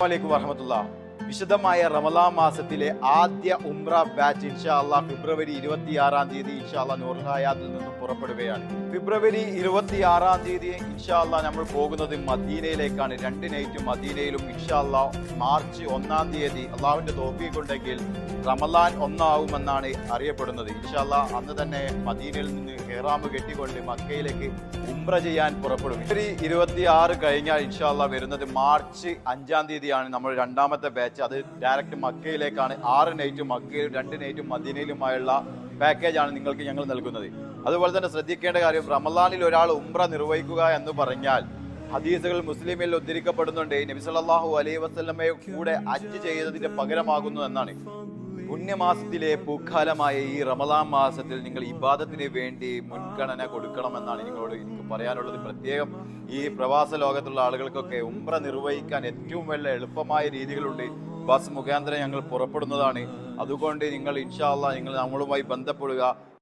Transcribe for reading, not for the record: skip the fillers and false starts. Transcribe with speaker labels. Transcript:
Speaker 1: അലൈക്കും വറഹമത്തുള്ളാഹി. വിശുദ്ധമായ റമളാൻ മാസത്തിലെ ആദ്യ ഉംറ ബാച്ച് ഇൻഷാ അല്ലാഹ് ഫെബ്രുവരി 26-ാം തീയതി ഇൻഷാ അല്ലാഹ് നൂറുൽ ഹയാത്തിൽ നിന്നും പുറപ്പെടുകയാണ്. ഫെബ്രുവരി 26-ാം തീയതി ഇൻഷാ അല്ലാഹ് നമ്മൾ പോകുന്നത് മദീനയിലേക്കാണ്. 2 നൈറ്റ് മദീനയിലും ഇൻഷാ അല്ലാഹ് മാർച്ച് 1-ാം തീയതി അള്ളാഹുവിന്റെ തൗഫീഖ് ഉണ്ടെങ്കിൽ റമളാൻ 1 ആവുമെന്നാണ് അറിയപ്പെടുന്നത്. ഇൻഷാ അല്ലാഹ് അന്ന് തന്നെ മദീനയിൽ നിന്ന് ഇഹ്റാം കെട്ടിക്കൊണ്ട് മക്കയിലേക്ക് ഉംറ ചെയ്യാൻ പുറപ്പെടും. ഫെബ്രുവരി 26 കഴിഞ്ഞാൽ ഇൻഷാ അല്ലാഹ് വരുന്നത് മാർച്ച് 5-ാം തീയതിയാണ് നമ്മൾ രണ്ടാമത്തെ ബാച്ച്. അത് ഡയറക്റ്റ് മക്കയിലേക്കാണ്. 6 നൈറ്റ് മക്കയിലും 2 നൈറ്റ് മദീനയിലുമായുള്ള പാക്കേജാണ് നിങ്ങൾക്ക് ഞങ്ങൾ നൽകുന്നത്. അതുപോലെ തന്നെ ശ്രദ്ധിക്കേണ്ട കാര്യം, റമളാനിൽ ഒരാൾ ഉംറ നിർവഹിക്കുക എന്ന് പറഞ്ഞാൽ ഹദീസുകൾ മുസ്ലിമിൽ ഉദ്ധരിക്കപ്പെടുന്നുണ്ട്, നബി സല്ലല്ലാഹു അലൈഹി വസല്ലമയെ കൂടെ ഹജ്ജ് ചെയ്തതിന്റെ പകരമാകുന്നു എന്നാണ്. പുണ്യമാസത്തിലെ പൂക്കാലമായ ഈ റമളാൻ മാസത്തിൽ നിങ്ങൾ ഇബാദത്തിന് വേണ്ടി മുൻഗണന കൊടുക്കണമെന്നാണ് നിങ്ങളോട് എനിക്ക് പറയാനുള്ളത്. പ്രത്യേകം ഈ പ്രവാസ ലോകത്തുള്ള ആളുകൾക്കൊക്കെ ഉംറ നിർവഹിക്കാൻ ഏറ്റവും വലിയ എളുപ്പമായ രീതികളുണ്ട്. ബസ് മുഖാന്തരം ഞങ്ങൾ പുറപ്പെടുന്നതാണ്. അതുകൊണ്ട് നിങ്ങൾ ഇൻഷാ അല്ലാഹ് നിങ്ങൾ നമ്മളുമായി ബന്ധപ്പെടുക.